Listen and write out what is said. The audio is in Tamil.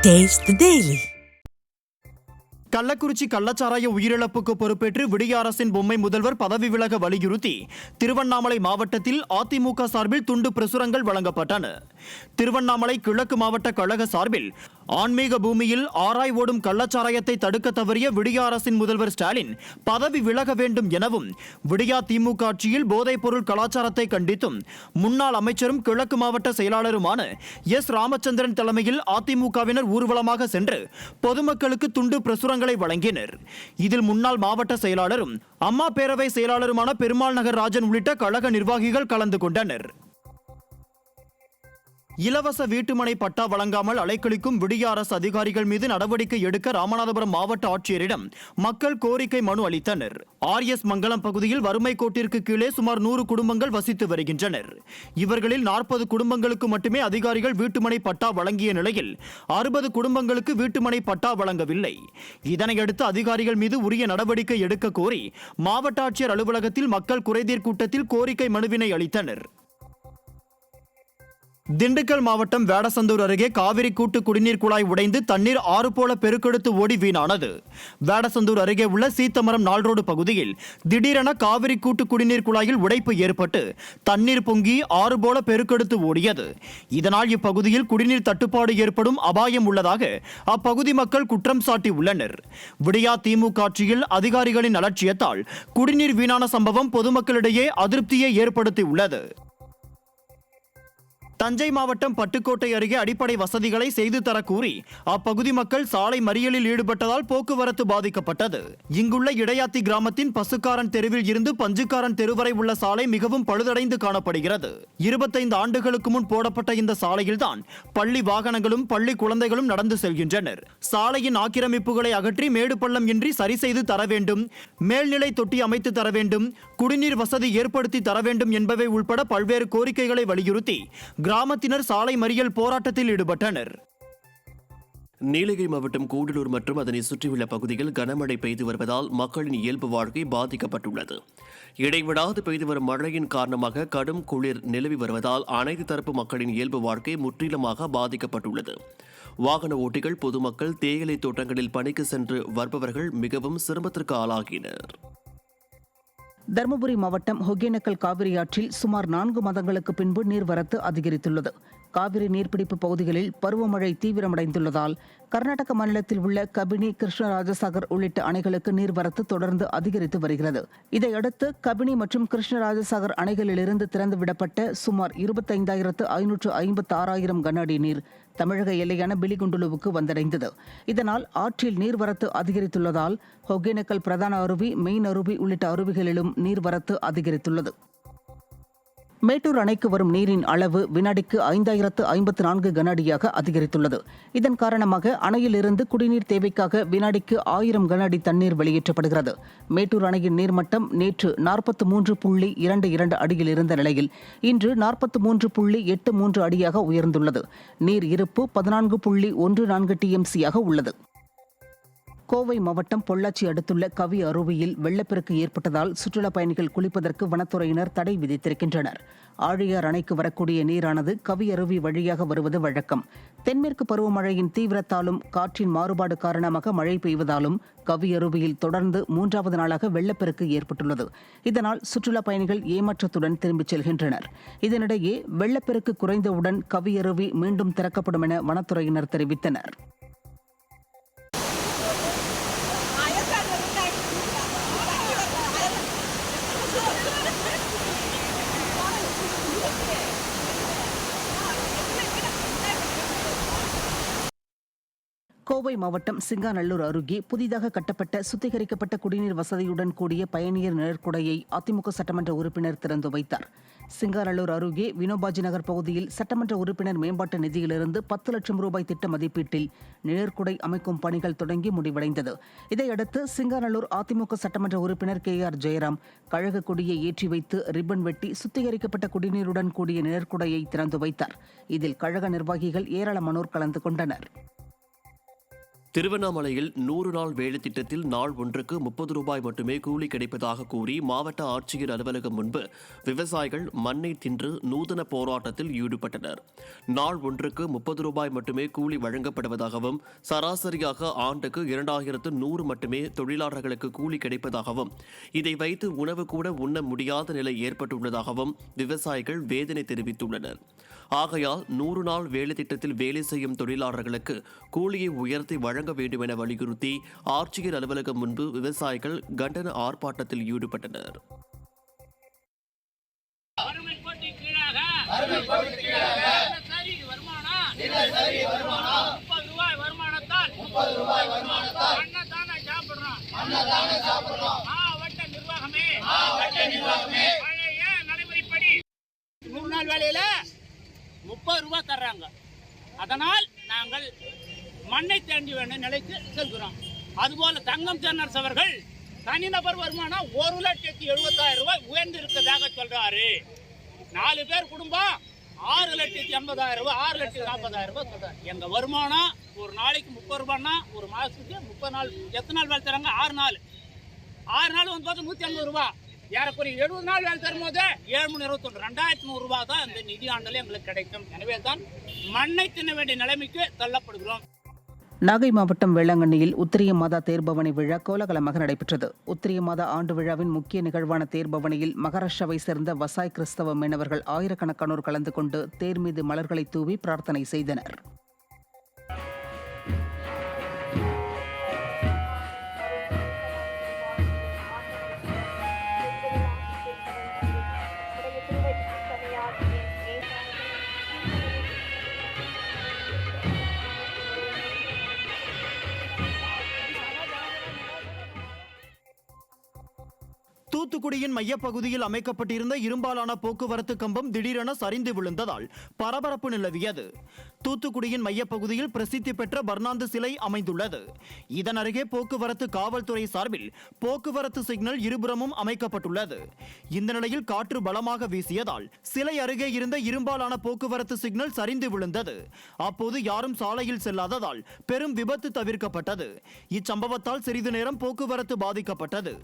Taste the Daily. கள்ளக்குறிச்சி கள்ளச்சாராய உயிரிழப்புக்கு பொறுப்பேற்று விடிய அரசின் பொம்மை முதல்வர் பதவி விலக வலியுறுத்தி திருவண்ணாமலை மாவட்டத்தில் அதிமுக சார்பில் துண்டு பிரசுரங்கள் வழங்கப்பட்டன. திருவண்ணாமலை கிழக்கு மாவட்ட கழக சார்பில் ஆன்மீக பூமியில் ஆராய் ஓடும் கள்ளச்சாராயத்தை தடுக்க தவறிய விடிய அரசின் முதல்வர் ஸ்டாலின் பதவி விலக வேண்டும் எனவும், விடியா திமுக ஆட்சியில் போதைப் பொருள் கலாச்சாரத்தை கண்டித்தும் முன்னாள் அமைச்சரும் கிழக்கு மாவட்ட செயலாளருமான எஸ். ராமச்சந்திரன் தலைமையில் அதிமுகவினர் ஊர்வலமாக சென்று பொதுமக்களுக்கு துண்டு பிரசுரங்கள் வழங்கினர். இதில் முன்னாள் மாவட்ட செயலாளரும் அம்மா பேரவை செயலாளருமான பெருமாள் நகர் ராஜன் உள்ளிட்ட கழக நிர்வாகிகள் கலந்து கொண்டனர். இலவச வீட்டுமனை பட்டா வழங்காமல் அலைக்கழிக்கும் விடிய அரசு அதிகாரிகள் மீது நடவடிக்கை எடுக்க ராமநாதபுரம் மாவட்ட ஆட்சியரிடம் மக்கள் கோரிக்கை மனு அளித்தனர். ஆர்எஸ் மங்கலம் பகுதியில் வறுமை கோட்டிற்கு கீழே சுமார் 100 குடும்பங்கள் வசித்து வருகின்றனர். இவர்களில் 40 குடும்பங்களுக்கு மட்டுமே அதிகாரிகள் வீட்டுமனை பட்டா வழங்கிய நிலையில் 60 குடும்பங்களுக்கு வீட்டுமனை பட்டா வழங்கவில்லை. இதனையடுத்து அதிகாரிகள் மீது உரிய நடவடிக்கை எடுக்க கோரி மாவட்ட ஆட்சியர் அலுவலகத்தில் மக்கள் குறைதீர் கூட்டத்தில் கோரிக்கை மனுவினை அளித்தனர். திண்டுக்கல் மாவட்டம் வேடசந்தூர் அருகே காவிரி கூட்டு குடிநீர் குழாய் உடைந்து தண்ணீர் ஆறு போல பெருக்கெடுத்து ஓடி வீணானது. வேடசந்தூர் அருகே உள்ள சீத்தமரம் நாள்ரோடு பகுதியில் திடீரென காவிரி கூட்டு குடிநீர் குழாயில் உடைப்பு ஏற்பட்டு தண்ணீர் பொங்கி ஆறு போல பெருக்கெடுத்து ஓடியது. இதனால் இப்பகுதியில் குடிநீர் தட்டுப்பாடு ஏற்படும் அபாயம் உள்ளதாக அப்பகுதி மக்கள் குற்றம் சாட்டியுள்ளனர். விடியா திமுக ஆட்சியில் அதிகாரிகளின் அலட்சியத்தால் குடிநீர் வீணான சம்பவம் பொதுமக்களிடையே அதிருப்தியை ஏற்படுத்தியுள்ளது. தஞ்சை மாவட்டம் பட்டுக்கோட்டை அருகே அடிப்படை வசதிகளை செய்து தர கூறி அப்பகுதி மக்கள் சாலை மறியலில் ஈடுபட்டதால் போக்குவரத்து பாதிக்கப்பட்டது. இங்குள்ள இடையாத்தி கிராமத்தின் பசுக்காரன் தெருவில் இருந்து பஞ்சுக்காரன் தெரு வரை உள்ள சாலை மிகவும் பழுதடைந்து காணப்படுகிறது. 25 ஆண்டுகளுக்கு முன் போடப்பட்ட இந்த சாலையில்தான் பள்ளி வாகனங்களும் பள்ளி குழந்தைகளும் நடந்து செல்கின்றனர். சாலையின் ஆக்கிரமிப்புகளை அகற்றி மேடு பள்ளம் இன்றி சரி செய்து தர வேண்டும், மேல்நிலை தொட்டி அமைத்து தர வேண்டும், குடிநீர் வசதி ஏற்படுத்தி தர வேண்டும் என்பவை உள்பட பல்வேறு கோரிக்கைகளை வலியுறுத்தி கிராமத்தினர் சாலை மறியல் போராட்டத்தில் ஈடுபட்டனர். நீலகிரி மாவட்டம் கூடலூர் மற்றும் அதனை சுற்றியுள்ள பகுதியில் கனமழை பெய்து வருவதால் மக்களின் இயல்பு வாழ்க்கை பாதிக்கப்பட்டுள்ளது. இடைவிடாது பெய்து வரும் மழையின் காரணமாக கடும் குளிர் நிலவி வருவதால் அனைத்து தரப்பு மக்களின் இயல்பு வாழ்க்கை முற்றிலுமாக பாதிக்கப்பட்டுள்ளது. வாகன ஓட்டிகள், பொதுமக்கள், தேயிலை தோட்டங்களில் பணிக்கு சென்று வருபவர்கள் மிகவும் சிரமத்திற்கு ஆளாகினர். தருமபுரி மாவட்டம் ஒகேனக்கல் காவிரி ஆற்றில் சுமார் 4 மாதங்களுக்கு பின்பு நீர்வரத்து அதிகரித்துள்ளது. காவிரி நீர்பிடிப்பு பகுதிகளில் பருவமழை தீவிரமடைந்துள்ளதால் கர்நாடக மாநிலத்தில் உள்ள கபினி, கிருஷ்ணராஜசாகர் உள்ளிட்ட அணைகளுக்கு நீர்வரத்து தொடர்ந்து அதிகரித்து வருகிறது. இதையடுத்து கபினி மற்றும் கிருஷ்ணராஜசாகர் அணைகளிலிருந்து திறந்துவிடப்பட்ட சுமார் 25,556 கன அடி நீர் தமிழக எல்லையான பிலிகுண்டுலுவுக்கு வந்தடைந்தது. இதனால் ஆற்றில் நீர்வரத்து அதிகரித்துள்ளதால் ஒகேனக்கல் பிரதான அருவி, மெயின் அருவி உள்ளிட்ட அருவிகளிலும் நீர்வரத்து அதிகரித்துள்ளது. மேட்டூர் அணைக்கு வரும் நீரின் அளவு வினாடிக்கு 5,054 கன அடியாக அதிகரித்துள்ளது. இதன் காரணமாக அணையிலிருந்து குடிநீர் தேவைக்காக வினாடிக்கு 1000 கன அடி தண்ணீர் வெளியேற்றப்படுகிறது. மேட்டூர் அணையின் நீர்மட்டம் நேற்று 43.22 அடியில் இருந்த நிலையில் இன்று 43.83 அடியாக உயர்ந்துள்ளது. நீர் இருப்பு 14.14 TMC-யாக உள்ளது. கோவை மாவட்டம் பொள்ளாச்சி அடுத்துள்ள கவி அருவியில் வெள்ளப்பெருக்கு ஏற்பட்டதால் சுற்றுலாப் பயணிகள் குளிப்பதற்கு வனத்துறையினர் தடை விதித்திருக்கின்றனர். ஆழியார் அணைக்கு வரக்கூடிய நீரானது கவி அருவி வழியாக வருவது வழக்கம். தென்மேற்கு பருவமழையின் தீவிரத்தாலும் காற்றின் மாறுபாடு காரணமாக மழை பெய்வதாலும் கவி அருவியில் தொடர்ந்து 3வது நாளாக வெள்ளப்பெருக்கு ஏற்பட்டுள்ளது. இதனால் சுற்றுலாப் பயணிகள் ஏமாற்றத்துடன் திரும்பிச் செல்கின்றனர். இதனிடையே வெள்ளப்பெருக்கு குறைந்தவுடன் கவி அருவி மீண்டும் திறக்கப்படும் என வனத்துறையினர் தெரிவித்தனர். கோவை மாவட்டம் சிங்காநல்லூர் அருகே புதிதாக கட்டப்பட்ட சுத்திகரிக்கப்பட்ட குடிநீர் வசதியுடன் கூடிய பயணியர் நிழற்குடையை அதிமுக சட்டமன்ற உறுப்பினர் திறந்து வைத்தார். சிங்காநல்லூர் அருகே வினோபாஜி நகர் பகுதியில் சட்டமன்ற உறுப்பினர் மேம்பாட்டு நிதியிலிருந்து 10 லட்சம் ரூபாய் திட்ட மதிப்பீட்டில் நிழற்குடை அமைக்கும் பணிகள் தொடங்கி முடிவடைந்தது. இதையடுத்து சிங்காநல்லூர் அதிமுக சட்டமன்ற உறுப்பினர் KR ஜெயராம் கழக கொடியை ஏற்றி வைத்து ரிப்பன் வெட்டி சுத்திகரிக்கப்பட்ட குடிநீருடன் கூடிய நிழற்குடையை திறந்து வைத்தார். இதில் கழக நிர்வாகிகள் ஏராளமானோர் கலந்து கொண்டனர். திருவண்ணாமலையில் 100 நாள் வேலை திட்டத்தில் நாள் ஒன்றுக்கு 30 ரூபாய் மட்டுமே கூலி கிடைப்பதாக கூறி மாவட்ட ஆட்சியர் அலுவலகம் முன்பு விவசாயிகள் மண்ணை தின்று நூதன போராட்டத்தில் ஈடுபட்டனர். நாள் ஒன்றுக்கு 30 ரூபாய் மட்டுமே கூலி வழங்கப்படுவதாகவும் சராசரியாக ஆண்டுக்கு 2100 மட்டுமே தொழிலாளர்களுக்கு கூலி கிடைப்பதாகவும் இதை வைத்து உணவு கூட உண்ண முடியாத நிலை ஏற்பட்டுள்ளதாகவும் விவசாயிகள் வேதனை தெரிவித்துள்ளனர். ஆகையால் 100 நாள் வேலை திட்டத்தில் வேலை செய்யும் தொழிலாளர்களுக்கு கூலியை உயர்த்தி வழங்க வேண்டும் என வலியுறுத்தி ஆட்சியர் அலுவலகம் முன்பு விவசாயிகள் கண்டன ஆர்ப்பாட்டத்தில் ஈடுபட்டனர். வேலையில 30 ரூபாய் தர்றாங்க. அதனால் நாங்கள் மண்ணை தேண்டி வேண்டிய நிலைக்கு செல்கிறோம். அதுபோல தங்கம் தென்னரசு அவர்கள் தனிநபர் வருமானம் 1,70,70,000 ரூபாய் உயர்ந்து இருக்கிறதாக சொல்றாரு. 4 பேர் குடும்பம் 6,80,000 ரூபாய் 6,40,000 ரூபாய் சொல்றாரு. எங்க வருமானம் ஒரு நாளைக்கு 30 ரூபாய்னா ஒரு மாசத்துக்கு 30 நாள் எத்தனை நாள் வேலை தராங்க? 6 நாள் வந்து பார்த்தா 150 ரூபாய். ஏறக்குறைய 70 நாள் வேலை தரும் போது 7,21 2,100 ரூபாய் தான் இந்த நிதி ஆண்டில் எங்களுக்கு கிடைக்கும். எனவே தான் மண்ணை தின்ன வேண்டிய நிலைமைக்கு தள்ளப்படுகிறோம். நாகை மாவட்டம் வேளாங்கண்ணியில் உத்திரிய மாதா தேர்பவனி விழா கோலாகலமாக நடைபெற்றது. உத்திரிய மாதா ஆண்டு விழாவின் முக்கிய நிகழ்வான தேர்பவனியில் மகாராஷ்டிராவை சேர்ந்த வசாய் கிறிஸ்தவ மீனவர்கள் ஆயிரக்கணக்கானோர் கலந்து கொண்டு தேர் மீது மலர்களை தூவி பிரார்த்தனை செய்தனர். தூத்துக்குடியின் மையப்பகுதியில் அமைக்கப்பட்டிருந்த இரும்பாலான போக்குவரத்து கம்பம் திடீரென சரிந்து விழுந்ததால் பரபரப்பு நிலவியது. தூத்துக்குடியின் மையப்பகுதியில் பிரசித்தி பெற்ற பர்னாந்து சிலை அமைந்துள்ளது. இதன் அருகே போக்குவரத்து காவல்துறை சார்பில் போக்குவரத்து சிக்னல் இருபுறமும் அமைக்கப்பட்டுள்ளது. இந்த நிலையில் காற்று பலமாக வீசியதால் சிலை அருகே இருந்த இரும்பாலான போக்குவரத்து சிக்னல் சரிந்து விழுந்தது. அப்போது யாரும் சாலையில் செல்லாததால் பெரும் விபத்து தவிர்க்கப்பட்டது. இச்சம்பவத்தால் சிறிது நேரம் போக்குவரத்து பாதிக்கப்பட்டது.